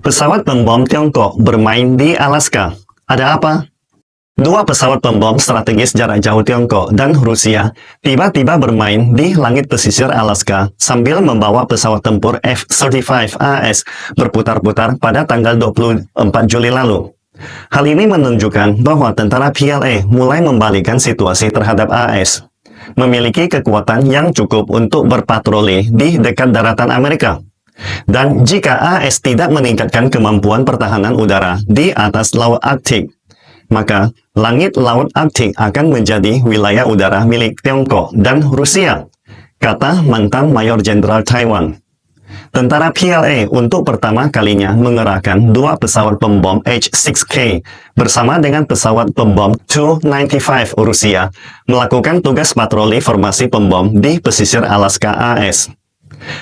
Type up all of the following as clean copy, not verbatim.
Pesawat pembom Tiongkok bermain di Alaska. Ada apa? Dua pesawat pembom strategis jarak jauh Tiongkok dan Rusia tiba-tiba bermain di langit pesisir Alaska sambil membawa pesawat tempur F-35AS berputar-putar pada tanggal 24 Juli lalu. Hal ini menunjukkan bahwa tentara PLA mulai membalikkan situasi terhadap AS, memiliki kekuatan yang cukup untuk berpatroli di dekat daratan Amerika. Dan jika AS tidak meningkatkan kemampuan pertahanan udara di atas Laut Arktik, maka langit Laut Arktik akan menjadi wilayah udara milik Tiongkok dan Rusia, kata mantan Mayor Jenderal Taiwan. Tentara PLA untuk pertama kalinya mengerahkan dua pesawat pembom H-6K bersama dengan pesawat pembom Tu-95 Rusia melakukan tugas patroli formasi pembom di pesisir Alaska AS.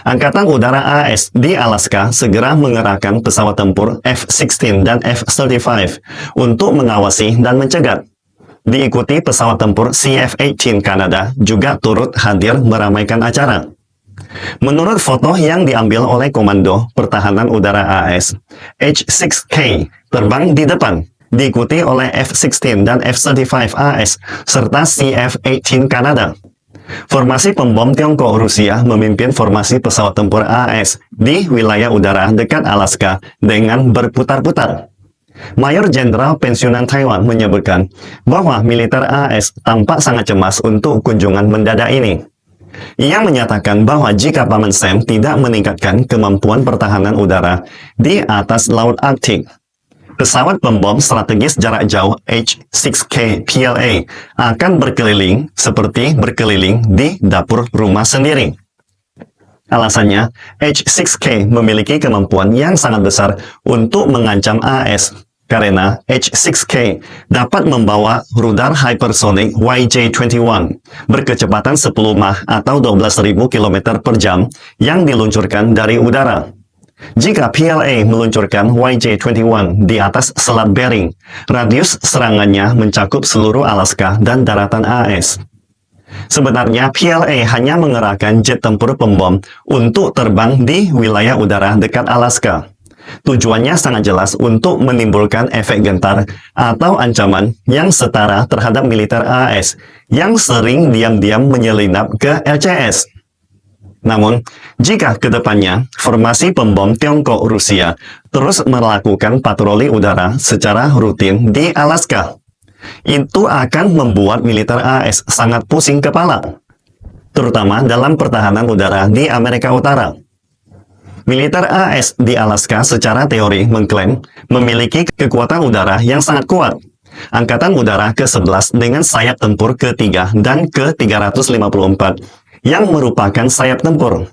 Angkatan Udara AS di Alaska segera mengerahkan pesawat tempur F-16 dan F-35 untuk mengawasi dan mencegat. Diikuti pesawat tempur CF-18 Kanada juga turut hadir meramaikan acara. Menurut foto yang diambil oleh Komando Pertahanan Udara AS, H-6K terbang di depan, diikuti oleh F-16 dan F-35 AS serta CF-18 Kanada. Formasi pembom Tiongkok Rusia memimpin formasi pesawat tempur AS di wilayah udara dekat Alaska dengan berputar-putar. Mayor Jenderal pensiunan Taiwan menyebutkan bahwa militer AS tampak sangat cemas untuk kunjungan mendadak ini. Ia menyatakan bahwa jika Paman Sam tidak meningkatkan kemampuan pertahanan udara di atas Laut Arktik, pesawat pembom strategis jarak jauh H-6K PLA akan berkeliling seperti berkeliling di dapur rumah sendiri. Alasannya, H-6K memiliki kemampuan yang sangat besar untuk mengancam AS, karena H-6K dapat membawa rudal hypersonic YJ-21 berkecepatan 10 Mach atau 12.000 km per jam yang diluncurkan dari udara. Jika PLA meluncurkan YJ-21 di atas Selat Bering, radius serangannya mencakup seluruh Alaska dan daratan AS. Sebenarnya PLA hanya mengerahkan jet tempur pembom untuk terbang di wilayah udara dekat Alaska. Tujuannya sangat jelas untuk menimbulkan efek gentar atau ancaman yang setara terhadap militer AS yang sering diam-diam menyelinap ke LCS. Namun, jika ke depannya formasi pembom Tiongkok Rusia terus melakukan patroli udara secara rutin di Alaska, itu akan membuat militer AS sangat pusing kepala, terutama dalam pertahanan udara di Amerika Utara. Militer AS di Alaska secara teori mengklaim memiliki kekuatan udara yang sangat kuat. Angkatan Udara ke-11 dengan sayap tempur ke-3 dan ke-354 yang merupakan sayap tempur.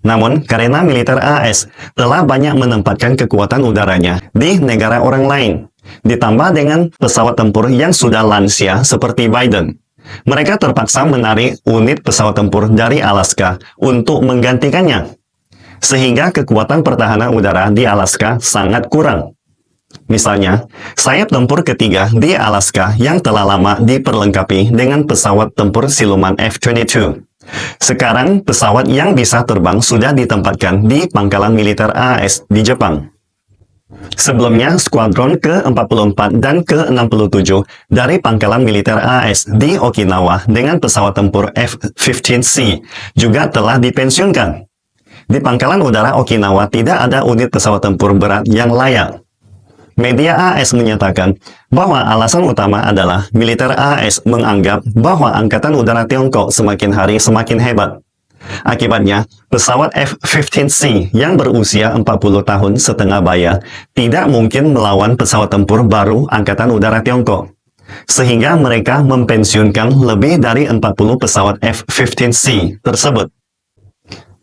Namun, karena militer AS telah banyak menempatkan kekuatan udaranya di negara orang lain, ditambah dengan pesawat tempur yang sudah lansia seperti Biden, mereka terpaksa menarik unit pesawat tempur dari Alaska untuk menggantikannya. Sehingga kekuatan pertahanan udara di Alaska sangat kurang. Misalnya, sayap tempur ketiga di Alaska yang telah lama diperlengkapi dengan pesawat tempur siluman F-22. Sekarang, pesawat yang bisa terbang sudah ditempatkan di pangkalan militer AS di Jepang. Sebelumnya, skuadron ke-44 dan ke-67 dari pangkalan militer AS di Okinawa dengan pesawat tempur F-15C juga telah dipensiunkan. Di pangkalan udara Okinawa tidak ada unit pesawat tempur berat yang layak. Media AS menyatakan bahwa alasan utama adalah militer AS menganggap bahwa Angkatan Udara Tiongkok semakin hari semakin hebat. Akibatnya, pesawat F-15C yang berusia 40 tahun setengah baya tidak mungkin melawan pesawat tempur baru Angkatan Udara Tiongkok. Sehingga mereka mempensiunkan lebih dari 40 pesawat F-15C tersebut.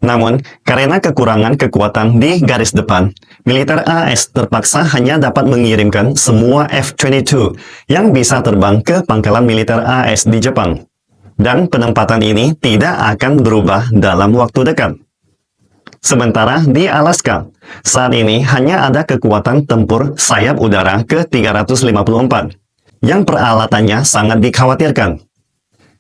Namun, karena kekurangan kekuatan di garis depan, militer AS terpaksa hanya dapat mengirimkan semua F-22 yang bisa terbang ke pangkalan militer AS di Jepang. Dan penempatan ini tidak akan berubah dalam waktu dekat. Sementara di Alaska, saat ini hanya ada kekuatan tempur sayap udara ke-354, yang peralatannya sangat dikhawatirkan.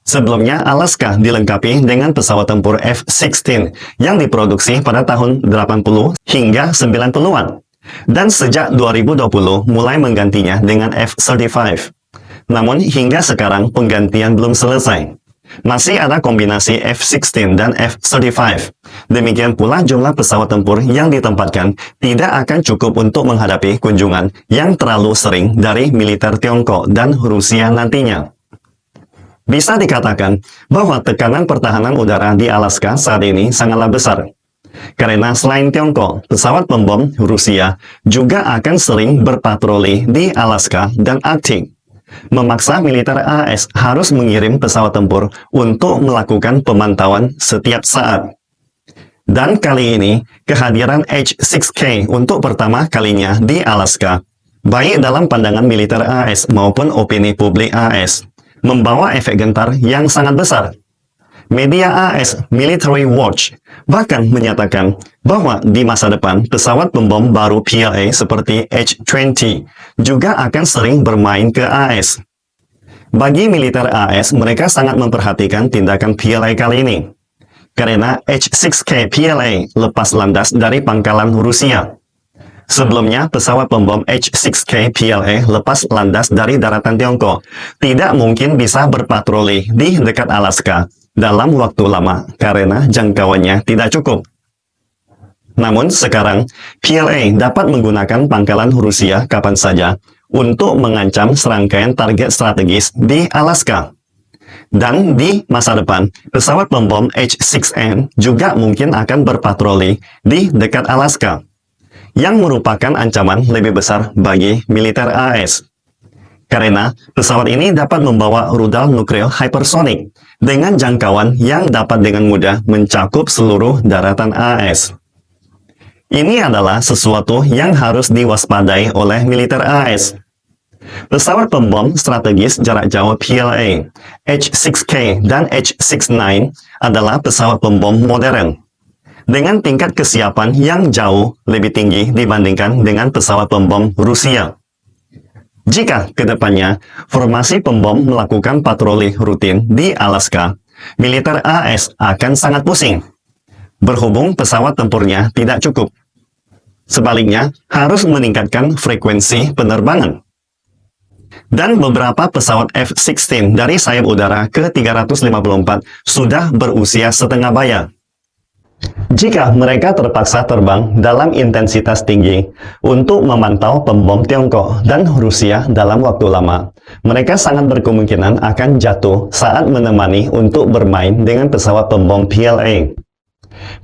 Sebelumnya, Alaska dilengkapi dengan pesawat tempur F-16 yang diproduksi pada tahun 80 hingga 90-an. Dan sejak 2020 mulai menggantinya dengan F-35. Namun hingga sekarang penggantian belum selesai. Masih ada kombinasi F-16 dan F-35. Demikian pula jumlah pesawat tempur yang ditempatkan tidak akan cukup untuk menghadapi kunjungan yang terlalu sering dari militer Tiongkok dan Rusia nantinya. Bisa dikatakan bahwa tekanan pertahanan udara di Alaska saat ini sangatlah besar. Karena selain Tiongkok, pesawat pembom Rusia juga akan sering berpatroli di Alaska dan Arktik, memaksa militer AS harus mengirim pesawat tempur untuk melakukan pemantauan setiap saat. Dan kali ini, kehadiran H-6K untuk pertama kalinya di Alaska, baik dalam pandangan militer AS maupun opini publik AS, membawa efek gentar yang sangat besar. Media AS Military Watch bahkan menyatakan bahwa di masa depan pesawat pembom baru PLA seperti H-20 juga akan sering bermain ke AS. Bagi militer AS, mereka sangat memperhatikan tindakan PLA kali ini, karena H-6K PLA lepas landas dari pangkalan Rusia. Sebelumnya, pesawat pembom H-6K PLA lepas landas dari daratan Tiongkok tidak mungkin bisa berpatroli di dekat Alaska dalam waktu lama karena jangkauannya tidak cukup. Namun sekarang, PLA dapat menggunakan pangkalan Rusia kapan saja untuk mengancam serangkaian target strategis di Alaska. Dan di masa depan, pesawat pembom H-6N juga mungkin akan berpatroli di dekat Alaska, yang merupakan ancaman lebih besar bagi militer AS. Karena pesawat ini dapat membawa rudal nuklir hypersonic dengan jangkauan yang dapat dengan mudah mencakup seluruh daratan AS. Ini adalah sesuatu yang harus diwaspadai oleh militer AS. Pesawat pembom strategis jarak jauh PLA, H-6K dan H-69 adalah pesawat pembom modern dengan tingkat kesiapan yang jauh lebih tinggi dibandingkan dengan pesawat pembom Rusia. Jika kedepannya formasi pembom melakukan patroli rutin di Alaska, militer AS akan sangat pusing. Berhubung pesawat tempurnya tidak cukup. Sebaliknya, harus meningkatkan frekuensi penerbangan. Dan beberapa pesawat F-16 dari sayap udara ke-354 sudah berusia setengah baya. Jika mereka terpaksa terbang dalam intensitas tinggi untuk memantau pembom Tiongkok dan Rusia dalam waktu lama, mereka sangat berkemungkinan akan jatuh saat menemani untuk bermain dengan pesawat pembom PLA.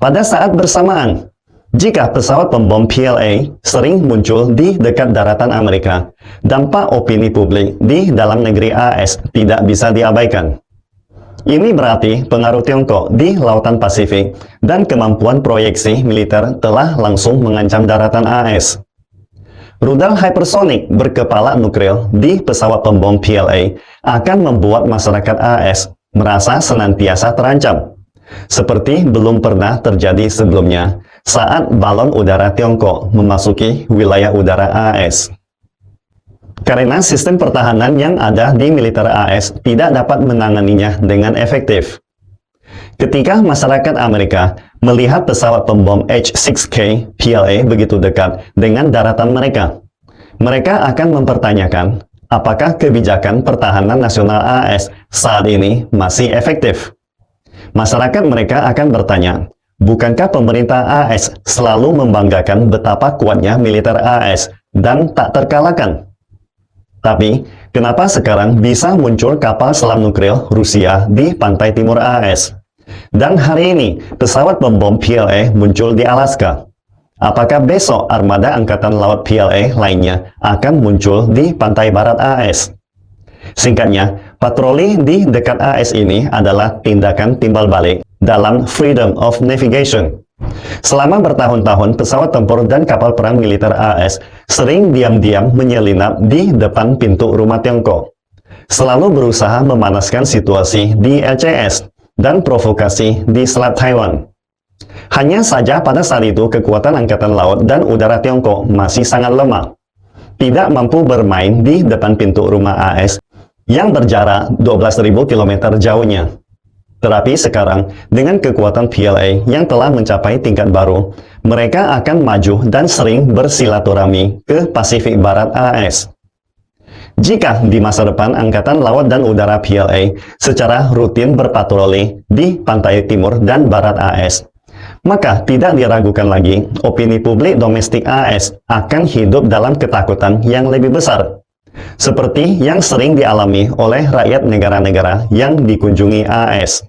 Pada saat bersamaan, jika pesawat pembom PLA sering muncul di dekat daratan Amerika, dampak opini publik di dalam negeri AS tidak bisa diabaikan. Ini berarti pengaruh Tiongkok di Lautan Pasifik dan kemampuan proyeksi militer telah langsung mengancam daratan AS. Rudal hypersonic berkepala nuklir di pesawat pembom PLA akan membuat masyarakat AS merasa senantiasa terancam, seperti belum pernah terjadi sebelumnya saat balon udara Tiongkok memasuki wilayah udara AS. Karena sistem pertahanan yang ada di militer AS tidak dapat menanganinya dengan efektif. Ketika masyarakat Amerika melihat pesawat pembom H-6K PLA begitu dekat dengan daratan mereka, mereka akan mempertanyakan apakah kebijakan pertahanan nasional AS saat ini masih efektif. Masyarakat mereka akan bertanya, bukankah pemerintah AS selalu membanggakan betapa kuatnya militer AS dan tak terkalahkan? Tapi, kenapa sekarang bisa muncul kapal selam nuklir Rusia di pantai timur AS? Dan hari ini, pesawat pembom PLA muncul di Alaska. Apakah besok armada Angkatan Laut PLA lainnya akan muncul di pantai barat AS? Singkatnya, patroli di dekat AS ini adalah tindakan timbal balik dalam Freedom of Navigation. Selama bertahun-tahun, pesawat tempur dan kapal perang militer AS sering diam-diam menyelinap di depan pintu rumah Tiongkok, selalu berusaha memanaskan situasi di LCS dan provokasi di Selat Taiwan. Hanya saja pada saat itu kekuatan Angkatan Laut dan Udara Tiongkok masih sangat lemah, tidak mampu bermain di depan pintu rumah AS yang berjarak 12.000 km jauhnya. Tetapi sekarang, dengan kekuatan PLA yang telah mencapai tingkat baru, mereka akan maju dan sering bersilaturahmi ke Pasifik Barat AS. Jika di masa depan Angkatan Laut dan Udara PLA secara rutin berpatroli di pantai timur dan barat AS, maka tidak diragukan lagi opini publik domestik AS akan hidup dalam ketakutan yang lebih besar, seperti yang sering dialami oleh rakyat negara-negara yang dikunjungi AS.